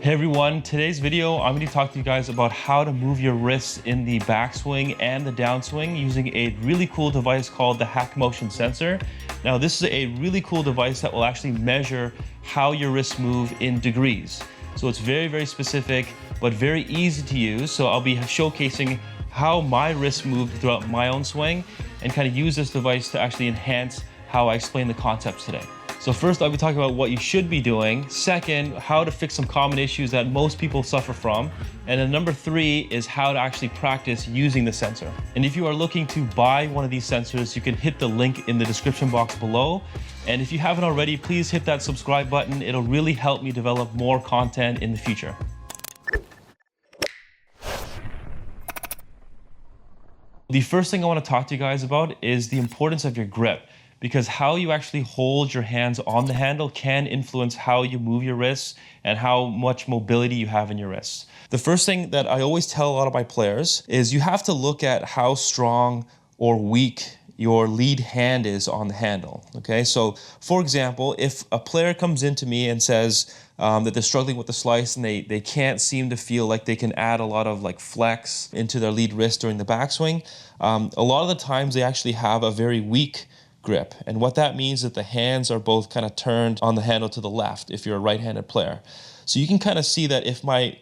Hey everyone, today's video, I'm going to talk to you guys about how to move your wrists in the backswing and the downswing using a really cool device called the Hack Motion Sensor. Now, this is a really cool device that will actually measure how your wrists move in degrees. So it's very, very specific, but very easy to use. So I'll be showcasing how my wrists move throughout my own swing and kind of use this device to actually enhance how I explain the concepts today. So first, I'll be talking about what you should be doing. Second, how to fix some common issues that most people suffer from. And then number 3 is how to actually practice using the sensor. And if you are looking to buy one of these sensors, you can hit the link in the description box below. And if you haven't already, please hit that subscribe button. It'll really help me develop more content in the future. The first thing I want to talk to you guys about is the importance of your grip, because how you actually hold your hands on the handle can influence how you move your wrists and how much mobility you have in your wrists. The first thing that I always tell a lot of my players is you have to look at how strong or weak your lead hand is on the handle, okay? So, for example, if a player comes into me and says that they're struggling with the slice and they can't seem to feel like they can add a lot of like flex into their lead wrist during the backswing, a lot of the times they actually have a very weak grip. And what that means is that the hands are both kind of turned on the handle to the left if you're a right-handed player. So you can kind of see that if my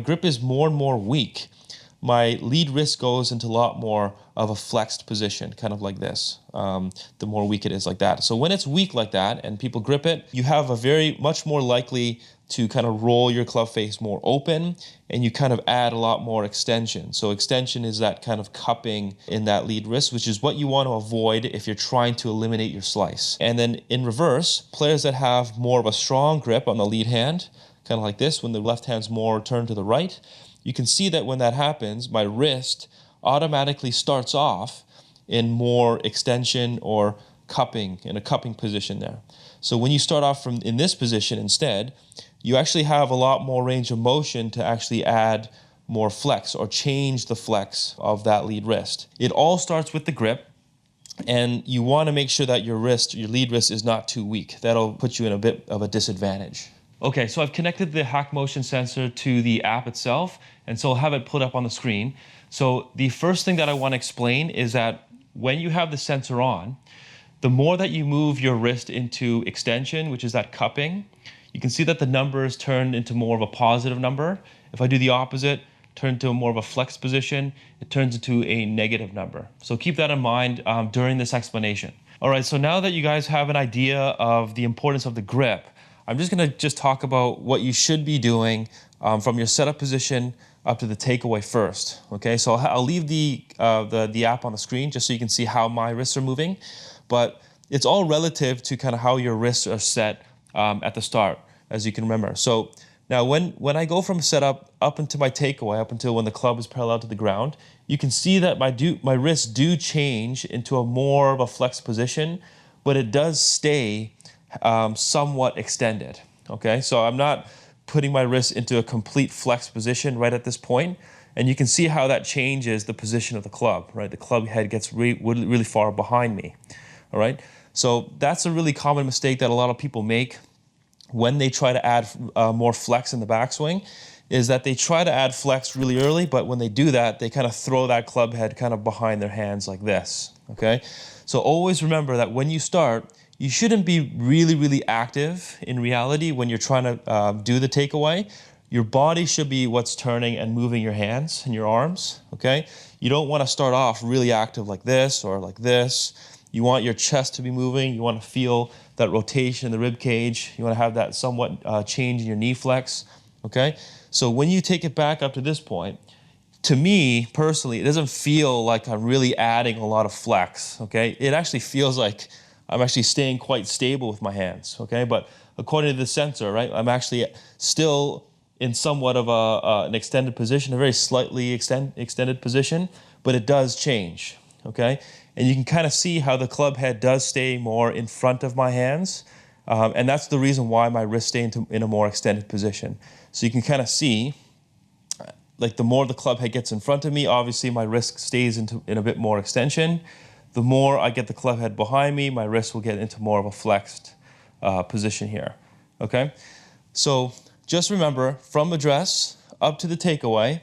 grip is more and more weak, my lead wrist goes into a lot more of a flexed position, kind of like this, the more weak it is like that. So when it's weak like that and people grip it, you have a much more likely to kind of roll your club face more open, and you kind of add a lot more extension. So extension is that kind of cupping in that lead wrist, which is what you want to avoid if you're trying to eliminate your slice. And then in reverse, players that have more of a strong grip on the lead hand, kind of like this, when the left hand's more turned to the right, you can see that when that happens, my wrist automatically starts off in more extension or cupping, in a cupping position there. So when you start off in this position instead, you actually have a lot more range of motion to actually add more flex or change the flex of that lead wrist. It all starts with the grip, and you want to make sure that your lead wrist is not too weak. That'll put you in a bit of a disadvantage. Okay, so I've connected the Hack Motion Sensor to the app itself, and so I'll have it put up on the screen. So the first thing that I want to explain is that when you have the sensor on, the more that you move your wrist into extension, which is that cupping, you can see that the numbers turn into more of a positive number. If I do the opposite, turn into more of a flexed position, it turns into a negative number. So keep that in mind during this explanation. All right, so now that you guys have an idea of the importance of the grip, I'm just gonna talk about what you should be doing from your setup position up to the takeaway first, okay? So I'll leave the app on the screen just so you can see how my wrists are moving, but it's all relative to kind of how your wrists are set at the start, as you can remember. So now when I go from setup up into my takeaway, up until when the club is parallel to the ground, you can see that my wrists do change into a more of a flexed position, but it does stay somewhat extended, okay? So I'm not putting my wrist into a complete flex position right at this point, and you can see how that changes the position of the club, right? The club head gets really far behind me, all right? So that's a really common mistake that a lot of people make when they try to add more flex in the backswing, is that they try to add flex really early, but when they do that, they kind of throw that club head kind of behind their hands like this, okay? So always remember that when you start, you shouldn't be really active in reality when you're trying to do the takeaway. Your body should be what's turning and moving your hands and your arms, okay? You don't want to start off really active like this or like this. You want your chest to be moving. You want to feel that rotation in the rib cage. You want to have that somewhat change in your knee flex, okay? So when you take it back up to this point, to me, personally, it doesn't feel like I'm really adding a lot of flex, okay? It actually feels like I'm actually staying quite stable with my hands, okay? But according to the sensor, right, I'm actually still in somewhat of an extended position, a very slightly extended position, but it does change, okay? And you can kind of see how the club head does stay more in front of my hands, and that's the reason why my wrists stay in a more extended position. So you can kind of see, like the more the club head gets in front of me, obviously my wrist stays in a bit more extension. The more I get the club head behind me, my wrist will get into more of a flexed position here, okay? So just remember, from address up to the takeaway,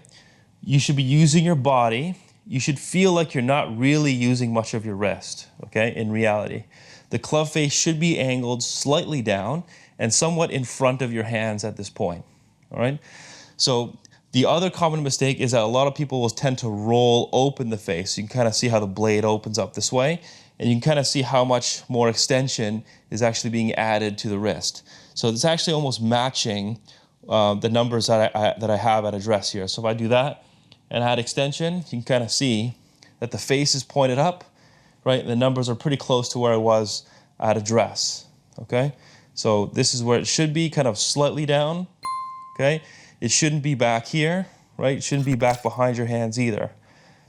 you should be using your body. You should feel like you're not really using much of your wrist, okay, in reality. The club face should be angled slightly down and somewhat in front of your hands at this point, all right? So the other common mistake is that a lot of people will tend to roll open the face. You can kind of see how the blade opens up this way, and you can kind of see how much more extension is actually being added to the wrist. So it's actually almost matching the numbers that I have at address here. So if I do that and add extension, you can kind of see that the face is pointed up, right? The numbers are pretty close to where I was at address, okay? So this is where it should be, kind of slightly down, okay? It shouldn't be back here, right? It shouldn't be back behind your hands either.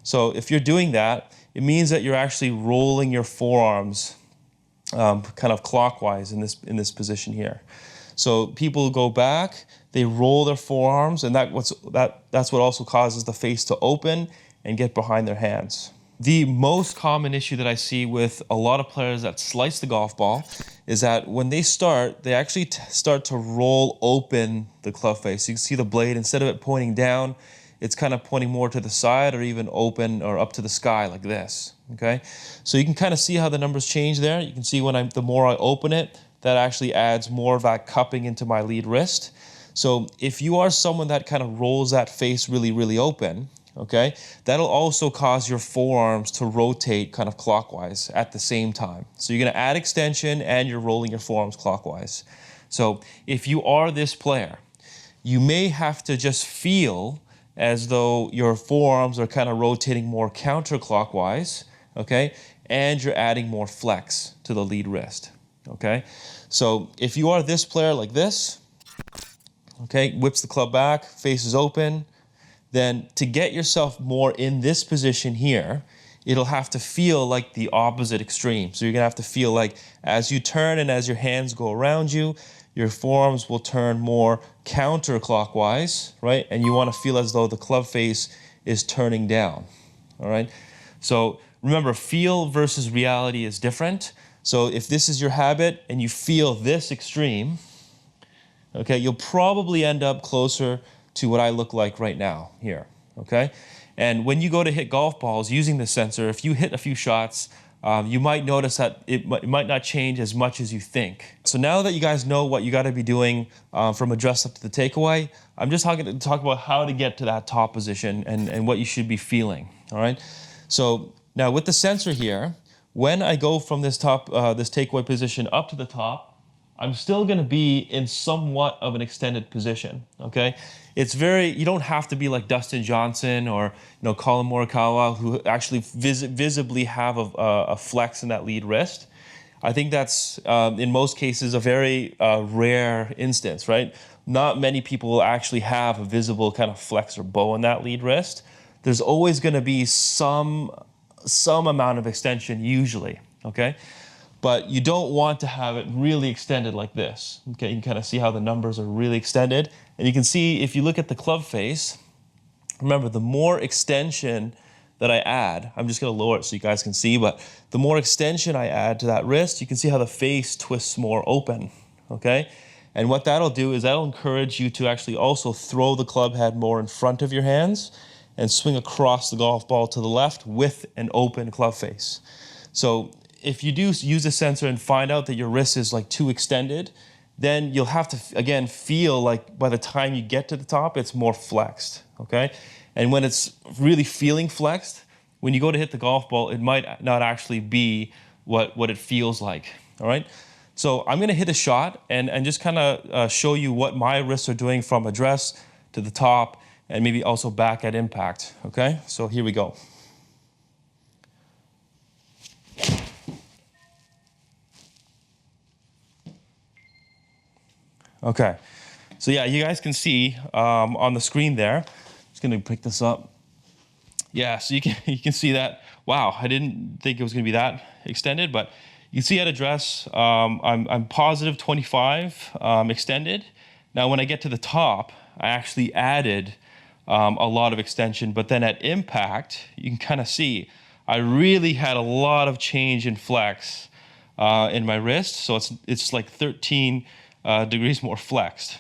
So if you're doing that, it means that you're actually rolling your forearms kind of clockwise in this position here. So people go back, they roll their forearms, and that's what also causes the face to open and get behind their hands. The most common issue that I see with a lot of players that slice the golf ball is that when they start, they actually start to roll open the club face. You can see the blade, instead of it pointing down, it's kind of pointing more to the side or even open or up to the sky like this, okay? So you can kind of see how the numbers change there. You can see when the more I open it, that actually adds more of that cupping into my lead wrist. So if you are someone that kind of rolls that face really, really open, okay, that'll also cause your forearms to rotate kind of clockwise at the same time. So you're gonna add extension and you're rolling your forearms clockwise. So if you are this player, you may have to just feel as though your forearms are kind of rotating more counterclockwise, okay, and you're adding more flex to the lead wrist, okay? So if you are this player like this, okay, whips the club back, face is open, then to get yourself more in this position here, it'll have to feel like the opposite extreme. So you're gonna have to feel like as you turn and as your hands go around you, your forearms will turn more counterclockwise, right? And you wanna feel as though the club face is turning down, all right? So remember, feel versus reality is different. So if this is your habit and you feel this extreme, okay, you'll probably end up closer to what I look like right now here, okay? And when you go to hit golf balls using the sensor, if you hit a few shots, you might notice that it might not change as much as you think. So now that you guys know what you gotta be doing from address up to the takeaway, I'm just going to talk about how to get to that top position and what you should be feeling, all right? So now with the sensor here, when I go from this takeaway position up to the top, I'm still gonna be in somewhat of an extended position, okay? You don't have to be like Dustin Johnson or Colin Morikawa, who actually visibly have a flex in that lead wrist. I think that's, in most cases, a very rare instance, right? Not many people will actually have a visible kind of flex or bow in that lead wrist. There's always gonna be some amount of extension usually, okay? But you don't want to have it really extended like this. Okay, you can kind of see how the numbers are really extended. And you can see if you look at the club face, remember the more extension that I add, I'm just gonna lower it so you guys can see, but the more extension I add to that wrist, you can see how the face twists more open, okay? And what that'll do is that'll encourage you to actually also throw the club head more in front of your hands and swing across the golf ball to the left with an open club face. So if you do use a sensor and find out that your wrist is like too extended, then you'll have to, again, feel like by the time you get to the top, it's more flexed, okay? And when it's really feeling flexed, when you go to hit the golf ball, it might not actually be what it feels like, all right? So I'm gonna hit a shot and just kind of show you what my wrists are doing from address to the top and maybe also back at impact, okay? So here we go. Okay, so yeah, you guys can see on the screen there. Just gonna pick this up. Yeah, so you can see that. Wow, I didn't think it was gonna be that extended, but you can see at address, I'm positive 25 extended. Now, when I get to the top, I actually added a lot of extension, but then at impact, you can kind of see I really had a lot of change in flex in my wrist. So it's like 13 degrees more flexed.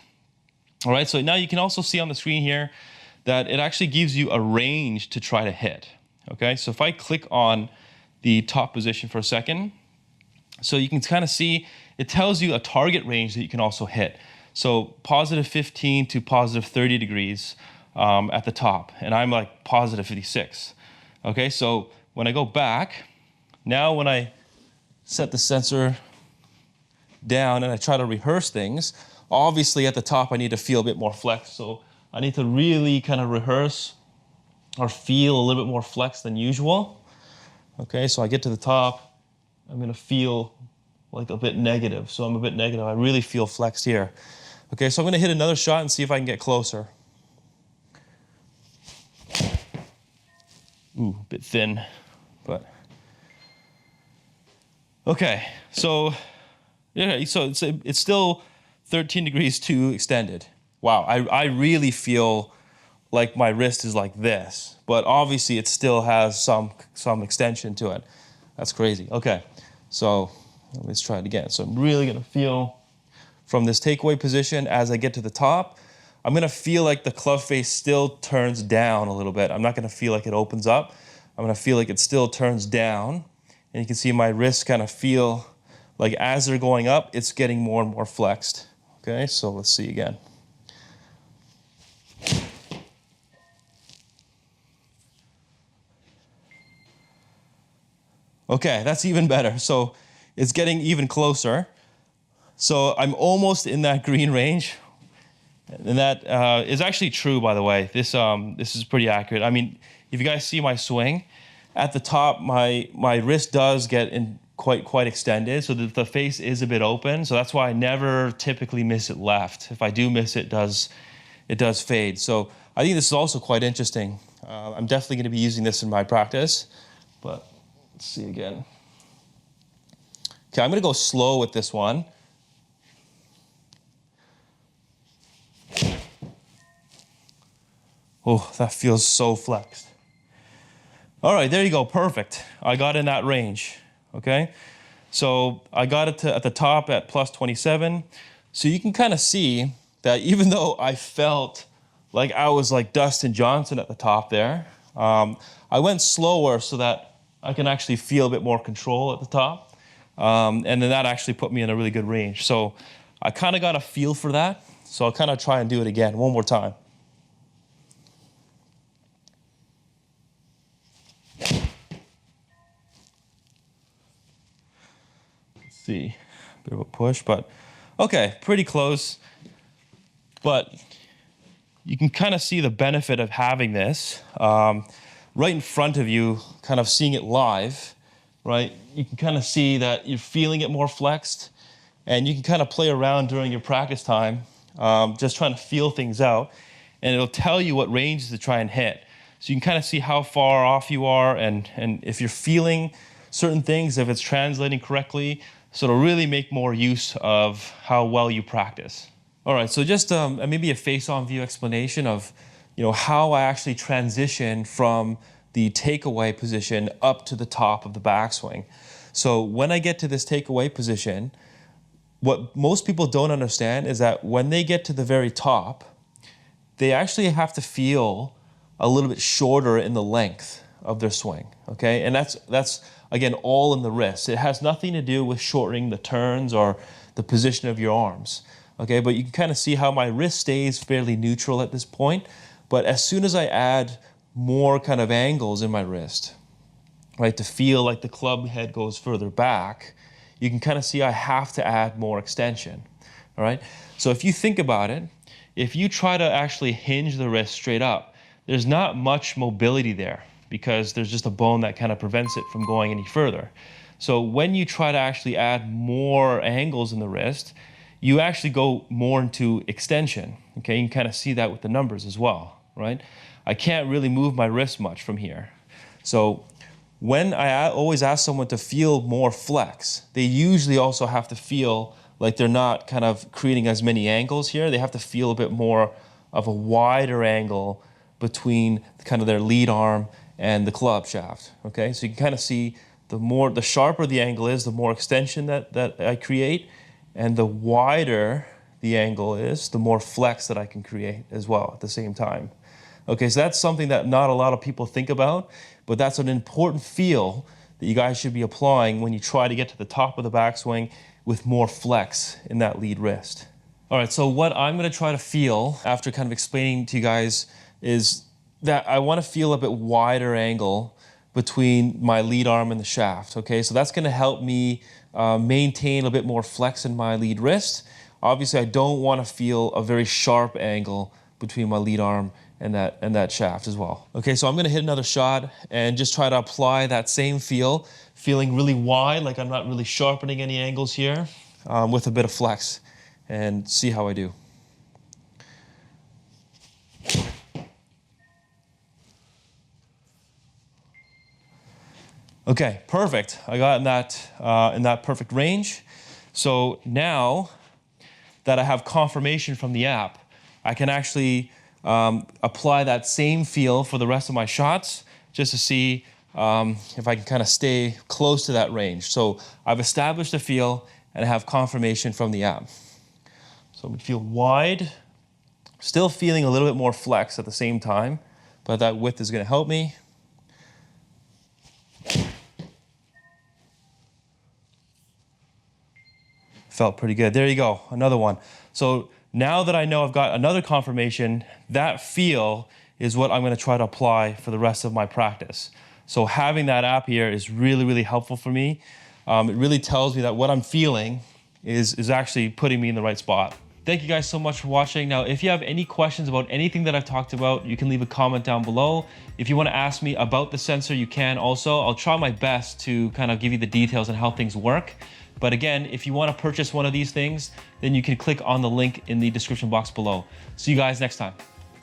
All right, so now you can also see on the screen here that it actually gives you a range to try to hit. Okay, so if I click on the top position for a second, so you can kind of see, it tells you a target range that you can also hit. So positive 15 to positive 30 degrees at the top, and I'm like positive 56. Okay, so when I go back, now when I set the sensor down and I try to rehearse things, obviously at the top I need to feel a bit more flex. So I need to really kind of rehearse or feel a little bit more flex than usual. Okay, so I get to the top, I'm gonna feel like a bit negative. So I'm a bit negative, I really feel flexed here. Okay, so I'm gonna hit another shot and see if I can get closer. Ooh, a bit thin, but. Okay, so yeah, so it's still 13 degrees too extended. Wow, I really feel like my wrist is like this, but obviously it still has some extension to it. That's crazy. Okay, so let's try it again. So I'm really gonna feel from this takeaway position as I get to the top. I'm gonna feel like the club face still turns down a little bit. I'm not gonna feel like it opens up. I'm gonna feel like it still turns down. And you can see my wrists kind of feel like as they're going up, it's getting more and more flexed. Okay, so let's see again. Okay, that's even better. So it's getting even closer. So I'm almost in that green range. And that is actually true, by the way. This is pretty accurate. I mean, if you guys see my swing, at the top, my wrist does get in quite extended, so the face is a bit open. So that's why I never typically miss it left. If I do miss it, it does fade. So I think this is also quite interesting. I'm definitely going to be using this in my practice. But let's see again. Okay, I'm going to go slow with this one. Oh, that feels so flexed. All right, there you go, perfect. I got in that range, okay? So I got it at the top at plus 27. So you can kind of see that even though I felt like I was like Dustin Johnson at the top there, I went slower so that I can actually feel a bit more control at the top. And then that actually put me in a really good range. So I kind of got a feel for that. So I'll kind of try and do it again one more time. See, a bit of a push, but okay, pretty close. But you can kind of see the benefit of having this right in front of you, kind of seeing it live, right? You can kind of see that you're feeling it more flexed, and you can kind of play around during your practice time, just trying to feel things out, and it'll tell you what ranges to try and hit. So you can kind of see how far off you are, and if you're feeling certain things, if it's translating correctly. So it'll really make more use of how well you practice. All right, so just maybe a face-on view explanation of how I actually transition from the takeaway position up to the top of the backswing. So when I get to this takeaway position, what most people don't understand is that when they get to the very top, they actually have to feel a little bit shorter in the length of their swing, okay? And that's again, all in the wrist. It has nothing to do with shortening the turns or the position of your arms, okay? But you can kind of see how my wrist stays fairly neutral at this point. But as soon as I add more kind of angles in my wrist, right, to feel like the club head goes further back, you can kind of see I have to add more extension, all right? So if you think about it, if you try to actually hinge the wrist straight up, there's not much mobility there, because there's just a bone that kind of prevents it from going any further. So when you try to actually add more angles in the wrist, you actually go more into extension. Okay, you can kind of see that with the numbers as well, right? I can't really move my wrist much from here. So when I always ask someone to feel more flex, they usually also have to feel like they're not kind of creating as many angles here. They have to feel a bit more of a wider angle between kind of their lead arm and the club shaft, okay? So you can kind of see the sharper the angle is, the more extension that I create, and the wider the angle is, the more flex that I can create as well at the same time. Okay, so that's something that not a lot of people think about, but that's an important feel that you guys should be applying when you try to get to the top of the backswing with more flex in that lead wrist. All right, so what I'm gonna try to feel after kind of explaining to you guys is that I wanna feel a bit wider angle between my lead arm and the shaft, okay? So that's gonna help me maintain a bit more flex in my lead wrist. Obviously, I don't wanna feel a very sharp angle between my lead arm and that shaft as well. Okay, so I'm gonna hit another shot and just try to apply that same feel, feeling really wide, like I'm not really sharpening any angles here, with a bit of flex, and see how I do. Okay, perfect. I got in that perfect range. So now that I have confirmation from the app, I can actually apply that same feel for the rest of my shots just to see if I can kind of stay close to that range. So I've established a feel and I have confirmation from the app. So I'm gonna feel wide, still feeling a little bit more flex at the same time, but that width is gonna help me. Felt pretty good. There you go, another one. So now that I know I've got another confirmation, that feel is what I'm gonna try to apply for the rest of my practice. So having that app here is really, really helpful for me. It really tells me that what I'm feeling is actually putting me in the right spot. Thank you guys so much for watching. Now, if you have any questions about anything that I've talked about, you can leave a comment down below. If you wanna ask me about the sensor, you can also. I'll try my best to kind of give you the details on how things work. But again, if you want to purchase one of these things, then you can click on the link in the description box below. See you guys next time.